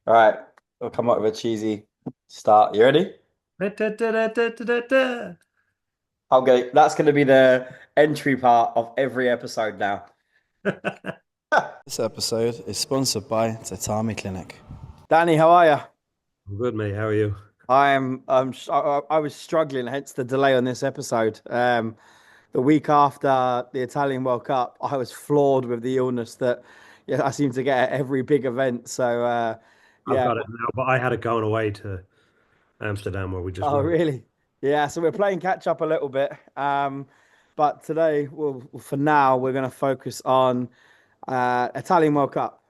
All right, we'll come up with a cheesy start. You ready? Da-da-da-da-da-da-da. Okay, that's going to be the entry part of every episode now. This episode is sponsored by Tatami Clinic. Danny, how are you? I'm good, mate. How are you? I was struggling, hence the delay on this episode. The week after the Italian World Cup, I was floored with the illness that I seem to get at every big event. So, I've yeah. got it now, but I had it going away to Amsterdam where we just Oh, went. really? Yeah. So we're playing catch up a little bit. But today, for now, we're going to focus on Italian World Cup.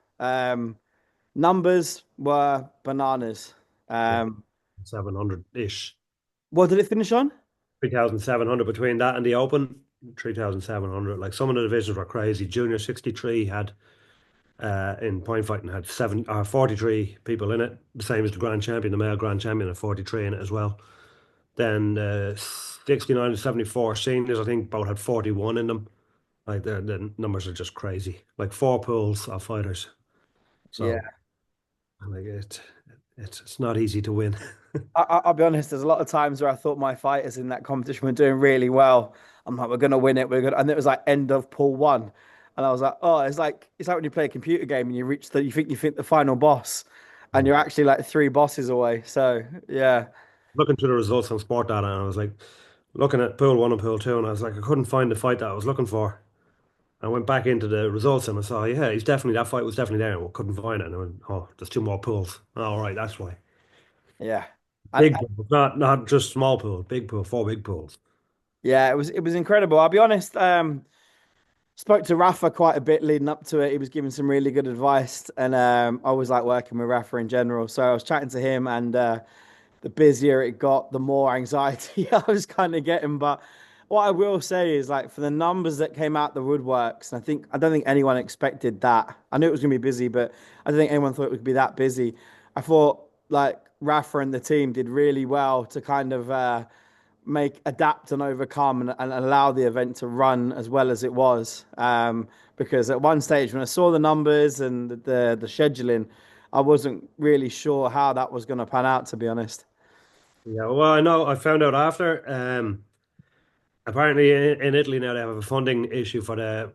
Numbers were bananas. Yeah, Um, 700-ish. what did it finish on? 3,700 between that and the Open. 3,700. Like some of the divisions were crazy. Junior 63 had in point fighting had 43 people in it, the same as the Grand Champion, the male Grand Champion had 43 in it as well. Then 69 and 74 seniors, I think both had 41 in them. Like the numbers are just crazy. Like four pools of fighters. Yeah. So like it's not easy to win. I'll be honest, there's a lot of times where I thought my fighters in that competition were doing really well. I'm like, we're gonna win it. We're gonna, and it was like end of pool one, and I was like, oh, it's like when you play a computer game and you think the final boss, and you're actually like three bosses away. So yeah, Looking through the results on Sport Data, and I was like looking at pool one and pool two, and I was like, I couldn't find the fight that I was looking for. I went back into the results and I saw, yeah, he's definitely that fight was definitely there, and we couldn't find it. And I went, oh, there's two more pools. All right, that's why. yeah, and Big pool, not just small pool, big pool, four big pools. yeah, it was incredible. I'll be honest. Spoke to Rafa quite a bit leading up to it. He was giving some really good advice, and I always like working with Rafa in general. So I was chatting to him, and the busier it got, the more anxiety I was kind of getting. But what I will say is, like, for the numbers that came out the woodworks, and I don't think anyone expected that. I knew it was going to be busy, but I don't think anyone thought it would be that busy. I thought like Rafa and the team did really well to kind of adapt and overcome and allow the event to run as well as it was. Because at one stage when I saw the numbers and the scheduling, I wasn't really sure how that was going to pan out, to be honest. Yeah, well, I know I found out after. Apparently in Italy now they have a funding issue for the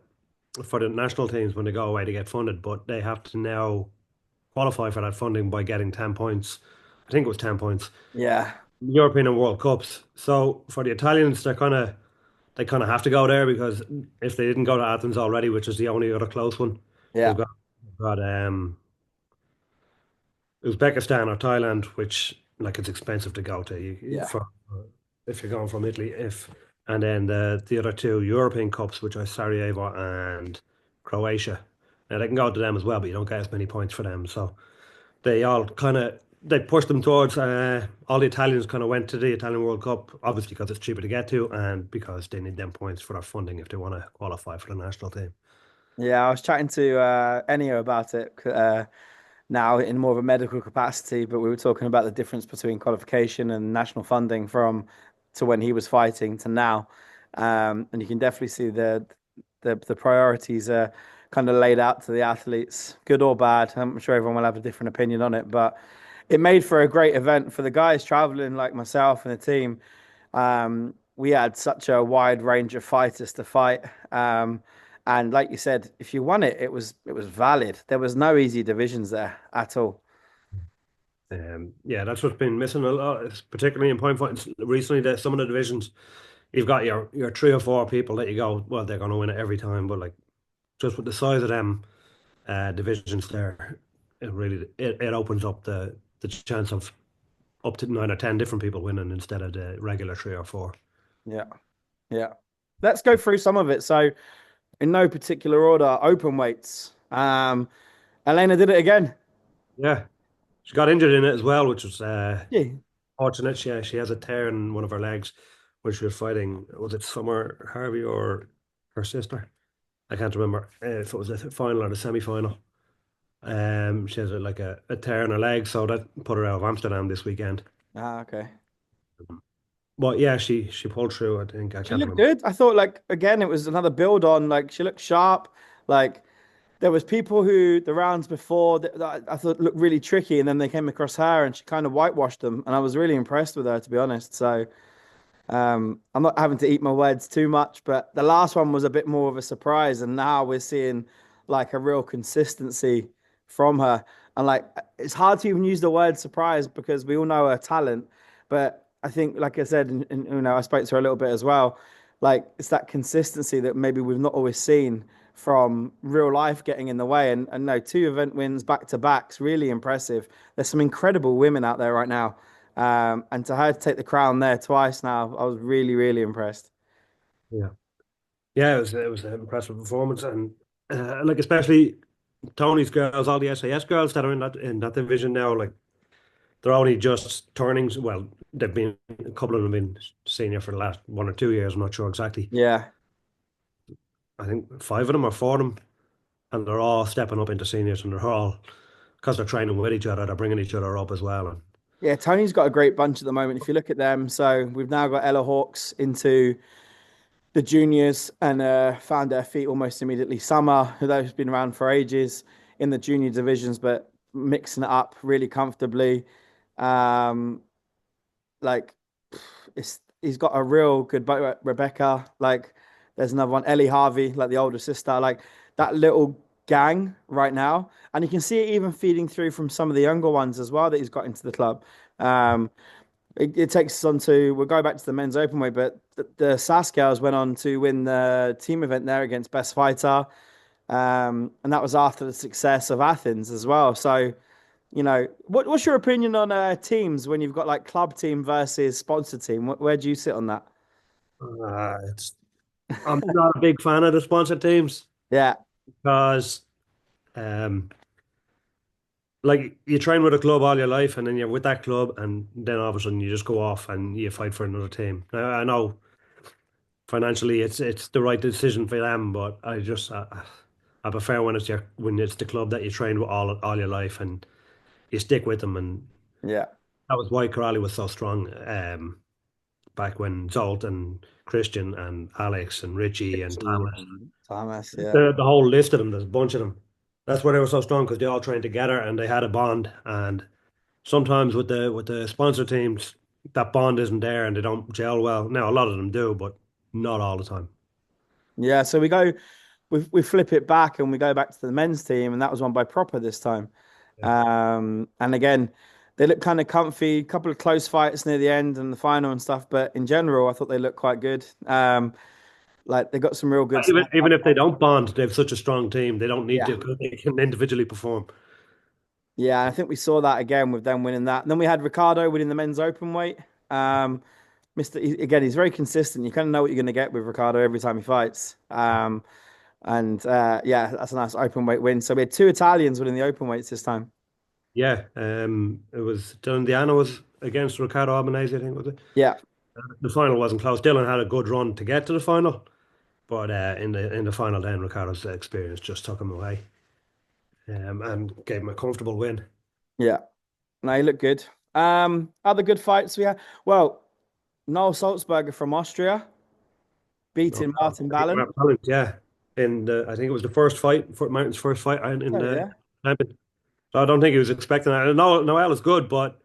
national teams when they go away to get funded, but they have to now qualify for that funding by getting 10 points. I think it was 10 points. Yeah, European and World Cups. So for the Italians, they kind of have to go there because if they didn't go to Athens already, which is the only other close one, yeah, they've got Uzbekistan or Thailand, which like it's expensive to go to yeah, for if you're going from Italy. If and then the other two European Cups, which are Sarajevo and Croatia. Now they can go to them as well, but you don't get as many points for them. So they all kind of they pushed them towards all the Italians kind of went to the Italian World Cup, obviously because it's cheaper to get to and because they need them points for their funding if they want to qualify for the national team. yeah. I was chatting to Ennio about it now in more of a medical capacity, but we were talking about the difference between qualification and national funding from to when he was fighting to now. And you can definitely see the priorities are kind of laid out to the athletes, good or bad. I'm sure everyone will have a different opinion on it, but it made for a great event for the guys traveling like myself and the team. We had such a wide range of fighters to fight. And like you said, if you won it, it was valid. There was no easy divisions there at all. Yeah, that's what's been missing a lot, particularly in point fighting recently. That some of the divisions, you've got your three or four people that you go, well, they're going to win it every time. But like just with the size of them divisions there, it opens up the chance of up to 9 or 10 different people winning instead of the regular three or four. Yeah, yeah. Let's go through some of it. So, in no particular order, open weights. Elena did it again. Yeah, she got injured in it as well, which was Yeah. fortunate. She has a tear in one of her legs when she was fighting. Was it Summer Harvey or her sister? I can't remember if it was the final or the semi-final. She has a tear in her leg, so that put her out of Amsterdam this weekend. Ah, okay. But yeah, she pulled through. I think I She can't looked remember. good. I thought like again, it was another build on. Like she looked sharp. Like there was people who the rounds before that I thought looked really tricky, and then they came across her and she kind of whitewashed them, and I was really impressed with her, to be honest. So I'm not having to eat my words too much, but the last one was a bit more of a surprise, and now we're seeing like a real consistency from her. And like it's hard to even use the word surprise because we all know her talent, but I think, like I said, and I spoke to her a little bit as well. Like it's that consistency that maybe we've not always seen from real life getting in the way. And no, two event wins back to backs, really impressive. There's some incredible women out there right now. And to her to take the crown there twice now, I was really, really impressed. Yeah. Yeah, it was an impressive performance, and like especially Tony's girls, all the SAS girls that are in that division now, like they're only just turning. Well, they've been a couple of them have been senior for the last 1 or 2 years. I'm not sure exactly. Yeah. I think five of them or four of them, and they're all stepping up into seniors, and they're all because they're training with each other, they're bringing each other up as well. And Yeah, Tony's got a great bunch at the moment. If you look at them, so we've now got Ella Hawkes into the juniors and found her feet almost immediately. Summer, who's been around for ages in the junior divisions, but mixing it up really comfortably. Um, like it's he's got a real good boat. Rebecca, like there's another one, Ellie Harvey, like the older sister, like that little gang right now, and you can see it even feeding through from some of the younger ones as well that he's got into the club. Um, it takes us on to we'll go back to the men's open weight, but the SAS girls went on to win the team event there against Best Fighter, and that was after the success of Athens as well. So what's your opinion on teams when you've got like club team versus sponsor team? Where do you sit on that? it's I'm not a big fan of the sponsor teams Yeah, because um like you train with a club all your life, and then you're with that club, and then all of a sudden you just go off and you fight for another team. Now, I know financially it's the right decision for them, but I prefer when it's the club that you trained with all your life and you stick with them, and yeah. that was why Corelli was so strong back when Zolt and Christian and Alex and Richie and Richie Thomas, and Thomas, yeah. the whole list of them, there's a bunch of them. That's why they were so strong because they all trained together and they had a bond. And sometimes with the sponsor teams, that bond isn't there and they don't gel well. Now a lot of them do, but not all the time. Yeah, so we flip it back and we go back to the men's team, and that was won by Proper this time. Yeah. And again, they look kind of comfy, couple of close fights near the end and the final and stuff, but in general, I thought they looked quite good. Like they got some real good Even stand even up. if they don't bond, they have such a strong team. They don't need Yeah. to. 'Cause they can individually perform. Yeah, I think we saw that again with them winning that. And then we had Ricardo winning the men's open weight. Again, he's very consistent. You kind of know what you're going to get with Ricardo every time he fights. And yeah, that's a nice open weight win. So we had two Italians winning the open weights this time. Yeah. It was Dylan Diana was against Riccardo Albanese, I think was it. Yeah, The final wasn't close. Dylan had a good run to get to the final, but in the final, then Riccardo's experience just took him away, and gave him a comfortable win. yeah. No, he looked good. Other good fights we had. Well, Noel Salzberger from Austria No, beating Martin Balin. yeah. I think it was the first fight for Martin's first fight in Oh the yeah, champion. So I don't think he was expecting that. No, Noel is good, but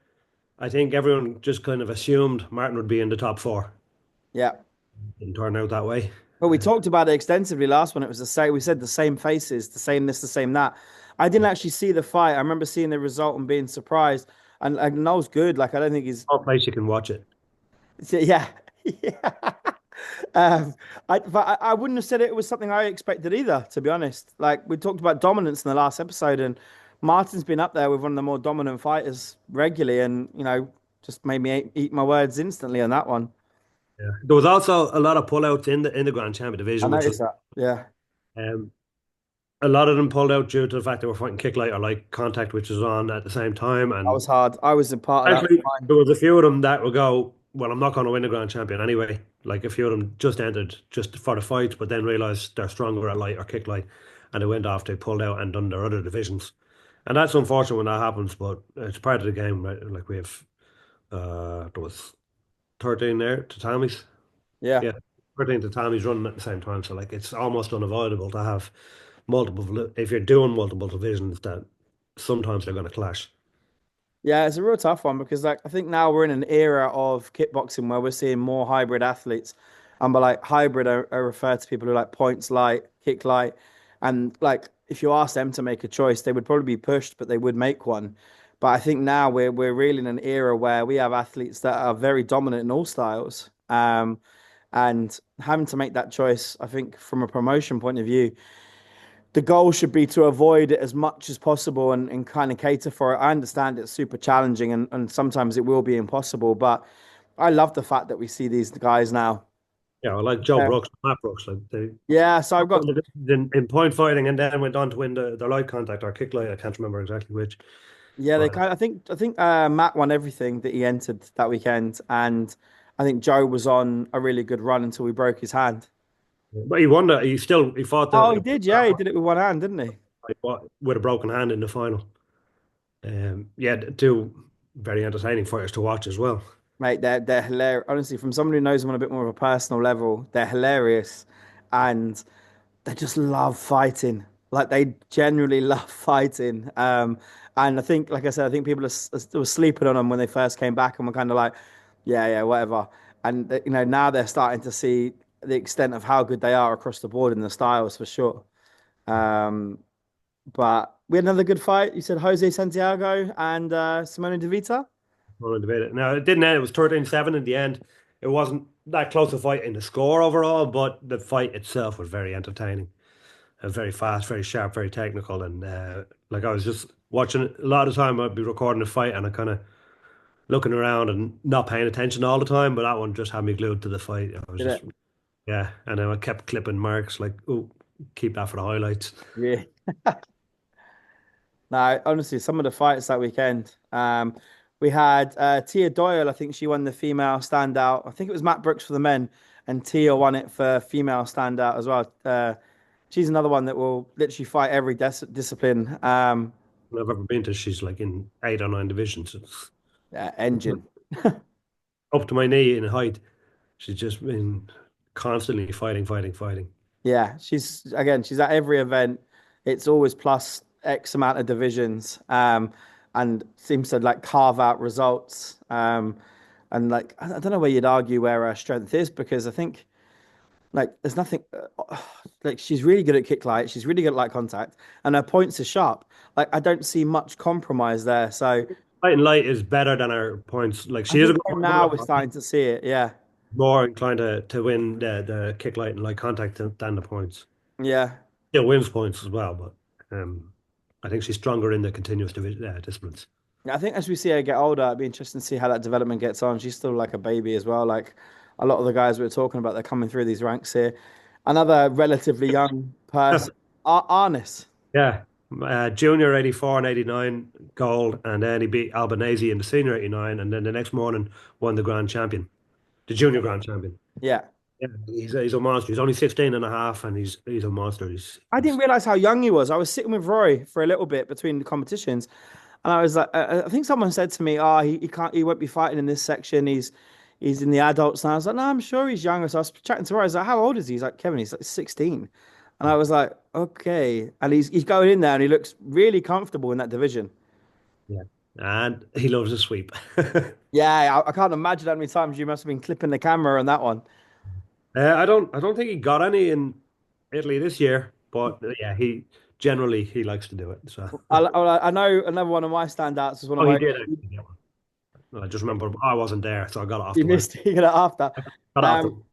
I think everyone just kind of assumed Martin would be in the top four. yeah. Didn't turn out that way. Well, we talked about it extensively last one. It was the same. We said the same faces, the same this, the same that. I didn't actually see the fight. I remember seeing the result and being surprised. And like Noel's good. Like I don't think he's. No place you can watch it. Yeah, yeah. But I wouldn't have said it was something I expected either. To be honest, like we talked about dominance in the last episode, and Martin's been up there with one of the more dominant fighters regularly, and just made me eat my words instantly on that one. Yeah. There was also a lot of pullouts in the Grand Champion I division, which was noticed that. Yeah, um, a lot of them pulled out due to the fact they were fighting kick light or light contact, which was on at the same time. that And was hard. I was a part of that. actually, Fine. there was a few of them that would go, "Well, I'm not going to win the Grand Champion anyway." Like a few of them just entered just for the fights, but then realized they're stronger at light or kick light, and they went off. They pulled out and done their other divisions, and that's unfortunate when that happens. But it's part of the game, right? Like we have, there was 13 there to Tommy's. Yeah. Yeah, 13 to Tommy's running at the same time. So like it's almost unavoidable to have if you're doing multiple divisions, that sometimes they're going to clash. Yeah, it's a real tough one because like I think now we're in an era of kickboxing where we're seeing more hybrid athletes. And by like hybrid, I refer to people who like points light, kick light, and like if you ask them to make a choice, they would probably be pushed, but they would make one. But I think now we're really in an era where we have athletes that are very dominant in all styles. And having to make that choice, I think from a promotion point of view, the goal should be to avoid it as much as possible and kind of cater for it. I understand it's super challenging and sometimes it will be impossible, but I love the fact that we see these guys now. Yeah, like Joe Yeah. Brooks, Matt Brooks, like they Yeah, so I've got in point fighting and then went on to win their light contact or kick light. I can't remember exactly which. yeah, they But, kind of, I think Matt won everything that he entered that weekend and I think Joe was on a really good run until he broke his hand. but he won that. He fought Oh, he did, yeah, he did it with one hand, didn't he? with a broken hand in the final. Yeah, two very entertaining fighters to watch as well. Mate, they're hilarious. Honestly, from someone who knows them on a bit more of a personal level, they're hilarious. And they just love fighting. Like they genuinely love fighting. And I think, like I said, I think people were sleeping on them when they first came back and were kind of like, yeah, yeah, whatever. And now they're starting to see the extent of how good they are across the board in the styles for sure. Um, but we had another good fight. You said Jose Santiago and Simone De Vita. Want to debate it. Now, it didn't end. It was 13-7 in the end. It wasn't that close a fight in the score overall, but the fight itself was very entertaining. Very fast, very sharp, very technical. And like I was just watching it. A lot of the time I'd be recording the fight and I kind of looking around and not paying attention all the time, but that one just had me glued to the fight. I was Did just, it? yeah. And then I kept clipping marks like, oh, keep that for the highlights. Yeah. No, honestly, some of the fights that weekend. We had Tia Doyle. I think she won the female standout. I think it was Matt Brooks for the men, and Tia won it for female standout as well. She's another one that will literally fight every discipline. I've ever been to, she's like in 8 or 9 divisions. It's Engine. up to my knee in height. She's just been constantly fighting, fighting, fighting. Yeah, she's at every event. It's always plus X amount of divisions, and seems to like carve out results. And like I don't know where you'd argue where her strength is because I think like there's nothing like she's really good at kick light, she's really good at light contact, and her points are sharp. Like I don't see much compromise there. So Fighting light is better than her points. Like I she is a think good now we're fighter, starting to see it. Yeah, more inclined to win the kick light and light contact than the points. yeah. Still wins points as well, but I think she's stronger in the continuous disciplines. Yeah, I think as we see her get older, it'd be interesting to see how that development gets on. She's still like a baby as well. Like a lot of the guys we were talking about, they're coming through these ranks here. Another relatively young person, Arnis. Yeah. Junior 84 and 89 gold, and then he beat Albanese in the senior 89, and then the next morning won the grand champion, the junior grand champion. Yeah. Yeah, he's a monster. He's only 16 and a half, and he's a monster. I didn't realize how young he was. I was sitting with Roy for a little bit between the competitions, and I was like, I think someone said to me, "Oh, he can't, he won't be fighting in this section. He's in the adults now." I was like, "No, I'm sure he's younger." So I was chatting to Roy. I was like, "How old is he?" He's like, "Kevin, he's like 16." And I was like, "Okay." And he's going in there, and he looks really comfortable in that division. Yeah, and he loves a sweep. Yeah, I can't imagine how many times you must have been clipping the camera on that one. I don't think he got any in Italy this year, but yeah, he likes to do it. So, I know another one of my standouts was one of oh, he my. did actually get one. I just remember I wasn't there, so I got it off You the way. missed it after. Got it off Um,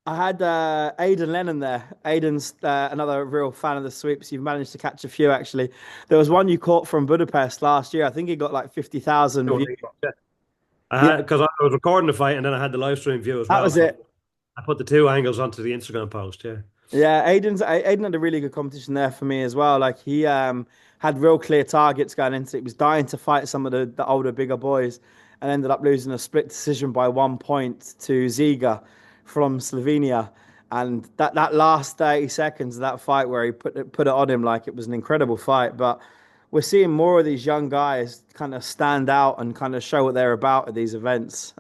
I had Aidan Lennon there. Aidan's another real fan of the sweeps. You've managed to catch a few actually. There was one you caught from Budapest last year. I think he got like 50,000 views. the. I Yeah, had because I was recording the fight and then I had the live stream view as that well. was So it. I put the two angles onto the Instagram post. Yeah, Yeah, Aiden had a really good competition there for me as well. Like he had real clear targets going into it. He was dying to fight some of the older, bigger boys, and ended up losing a split decision by 1 point to Ziga from Slovenia. And that last 30 seconds of that fight where he put it on him like it was an incredible fight. But we're seeing more of these young guys kind of stand out and kind of show what they're about at these events.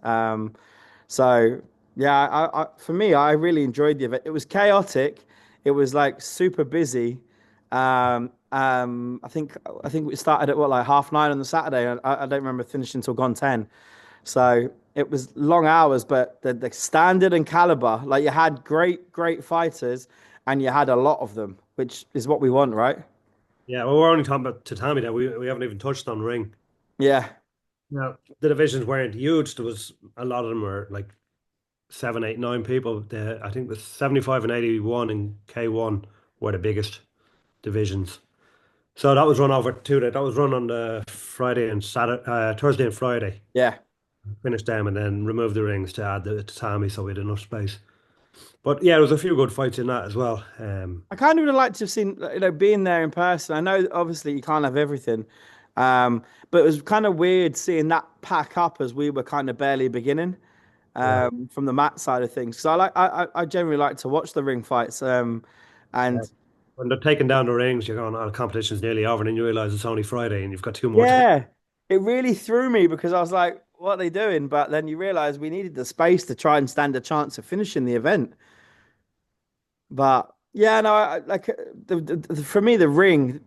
So yeah, for me, I really enjoyed the event. It was chaotic. It was like super busy, I think we started at what, like half 9 on the Saturday. I don't remember finishing till gone 10. So it was long hours, but the standard and caliber, like you had great fighters, and you had a lot of them, which is what we want, right? Yeah, well, we're only talking about tatami now. We haven't even touched on ring. Yeah, Now, the divisions weren't huge. There was a lot of them were like seven, eight, nine people. I think the 75 and 81 in K1 were the biggest divisions. So that was run over 2 days. That was run on the Friday and Saturday, Thursday and Friday. yeah. Finished them and then removed the rings to add the tatami so we had enough space. But yeah, there was a few good fights in that as well. I kind of would have liked to have seen, being there in person. I know obviously you can't have everything, but it was kind of weird seeing that pack up as we were kind of barely beginning, Yeah, from the mat side of things. Because I generally like to watch the ring fights, yeah. and When they're taking down the rings, you're going, oh, the competition's nearly over, and then you realize it's only Friday and you've got two more to go. yeah, it really threw me because I was like, what are they doing? But then you realize we needed the space to try and stand a chance of finishing the event. But yeah, no, like for me, the ring,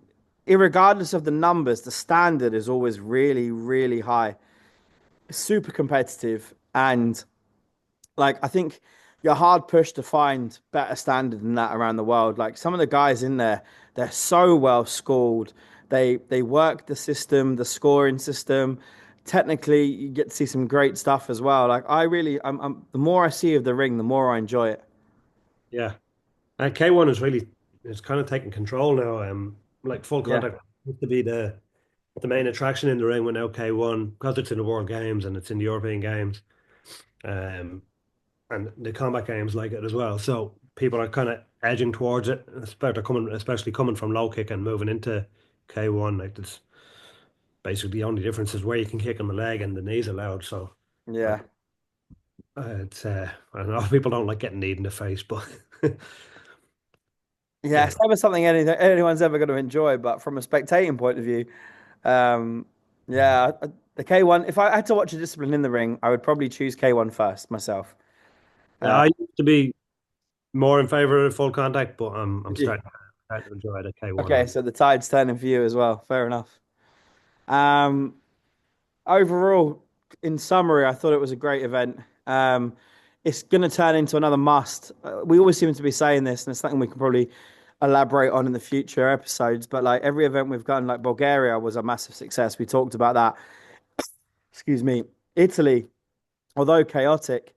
irregardless of the numbers, the standard is always really high. It's super competitive, and like I think you're hard pushed to find better standard than that around the world. Like some of the guys in there, they're so well schooled. They work the system, the scoring system. Technically, you get to see some great stuff as well. Like I'm the more I see of the ring, the more I enjoy it. Yeah. And K1 is really, it's kind of taking control now. Like full Yeah, contact used to be the main attraction in the ring with now K1 because it's in the World Games and it's in the European Games. Um, and the combat games like it as well. So people are kind of edging towards it, especially coming from low kick and moving into K1. Like it's basically the only difference is where you can kick on the leg and the knees allowed. So yeah. like it's I don't know people don't like getting kneed in the face, but Yeah, it's anyway, never something anyone's ever going to enjoy, but from a spectating point of view, um, yeah, the K1, if I had to watch a discipline in the ring, I would probably choose K1 first myself. yeah, Uh, I used to be more in favor of full contact, but I'm yeah. starting to enjoy the K1 Okay, now. so the tide's turning for you as well. Fair enough. Um, Overall, in summary, I thought it was a great event. It's going to turn into another must. We always seem to be saying this, and it's something we can probably elaborate on in the future episodes. But like every event we've done, like Bulgaria was a massive success. We talked about that. Excuse me. Italy, although chaotic,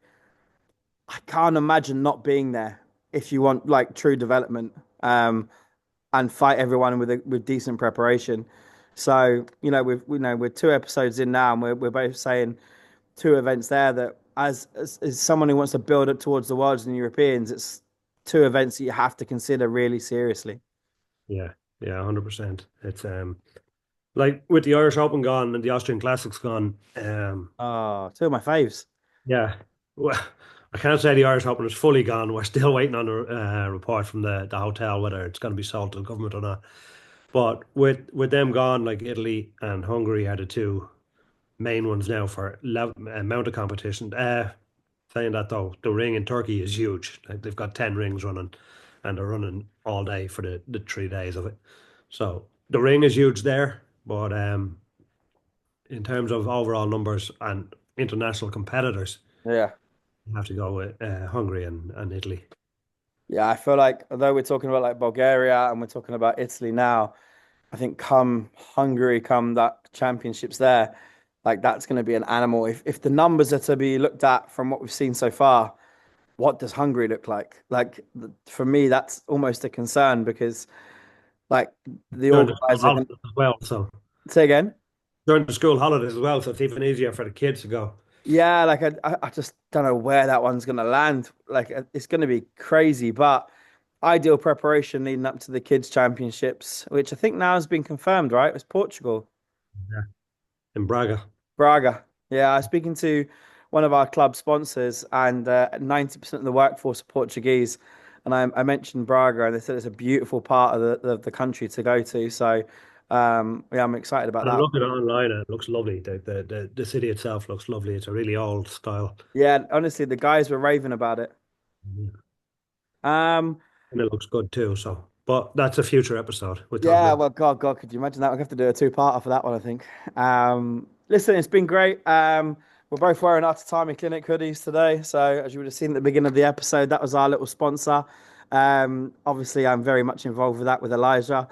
I can't imagine not being there if you want like true development, and fight everyone with decent preparation. So we're 2 episodes in now, and we're both saying 2 events there that as someone who wants to build it towards the Worlds and Europeans, it's 2 events that you have to consider really seriously. Yeah, yeah, 100%. It's like with the Irish Open gone and the Austrian Classics gone. Oh, 2 of my faves. Yeah, well, I can't say the Irish Open is fully gone. We're still waiting on a report from the hotel whether it's going to be sold to the government or not. But with them gone, like Italy and Hungary are the two main ones now for mounted competition. Saying that though, the ring in Turkey is huge. Like they've got 10 rings running, and they're running all day for the 3 days of it. So the ring is huge there, but in terms of overall numbers and international competitors, Yeah. you have to go with Hungary and Italy. Yeah, I feel like although we're talking about like Bulgaria and we're talking about Italy now, I think come Hungary, come that championships there, like that's going to be an animal. If the numbers are to be looked at from what we've seen so far, what does Hungary look like? Like for me, that's almost a concern because like the During the school organizer can holidays as well, so say again. during the school holidays as well, so it's even easier for the kids to go. Yeah, like I just don't know where that one's going to land. Like it's going to be crazy, but ideal preparation leading up to the kids' championships, which I think now has been confirmed, right? It's Portugal. Yeah. In Braga. Braga. Yeah, I was speaking to one of our club sponsors, and 90% of the workforce are Portuguese. And I mentioned Braga, and they said it's a beautiful part of the country to go to. So, yeah, I'm excited about And I'm that. looking online and it looks lovely. The city itself looks lovely. It's a really old style. Yeah, honestly, the guys were raving about it. Yeah. Um, And it looks good too. So. But that's a future episode. We'll talk Yeah, about. well, God, could you imagine that? We'll have to do a two-parter for that one, I think. Listen, it's been great. We're both wearing our Tatami Clinic hoodies today. So, as you would have seen at the beginning of the episode, that was our little sponsor. Obviously, I'm very much involved with that with Elijah.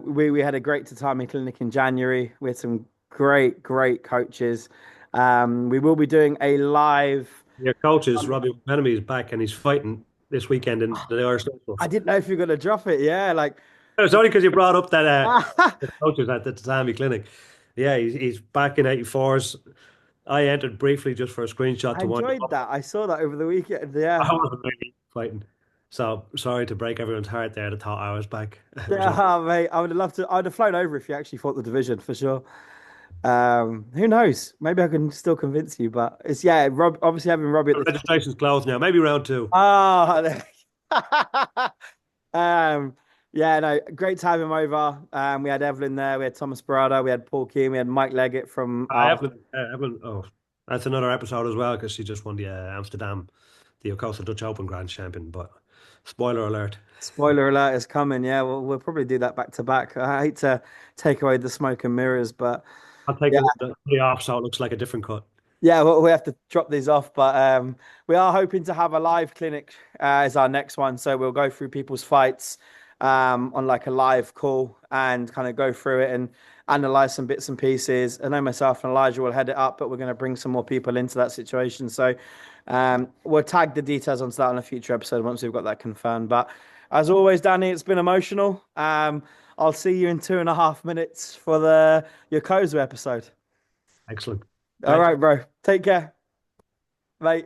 We had a great Tatami Clinic in January. We had some great coaches. We will be doing a live. Your coach is Robbie McMenemy is back and he's fighting this weekend in the Irish National. I didn't know if you're going to drop it. Yeah, like. It's only because you brought up that the coaches at the Tatami Clinic. Yeah, he's back in 84s. I entered briefly just for a screenshot I to wind him enjoyed up. that. I saw that over the weekend. I Yeah. wasn't really fighting. So sorry to break everyone's heart there. I thought I was back. It was Yeah, mate. I would have loved to. I'd have flown over if you actually fought the division for sure. Who knows? Maybe I can still convince you, but it's yeah. Rob, obviously having Robbie at the time. registration's closed now. Maybe round two. Ah, um, yeah, no, great to have him over. We had Evelyn there, we had Thomas Barada, we had Paul Keane, we had Mike Leggett from Evelyn, oh, that's another episode as well because she just won the Amsterdam, the Yokosuka Dutch Open Grand Champion. But spoiler alert. Spoiler alert is coming. Yeah, we'll probably do that back to back. I hate to take away the smoke and mirrors, but I'll take yeah. the off so it looks like a different cut. Yeah, well, we have to drop these off, but we are hoping to have a live clinic as our next one. So we'll go through people's fights on like a live call and kind of go through it and analyze some bits and pieces. I know myself and Elijah will head it up, but we're going to bring some more people into that situation. So we'll tag the details onto that on a future episode once we've got that confirmed. But as always, Danny, it's been emotional. I'll see you in 2.5 minutes for the Yokozu episode. Excellent. All right, bro. Take care. Bye.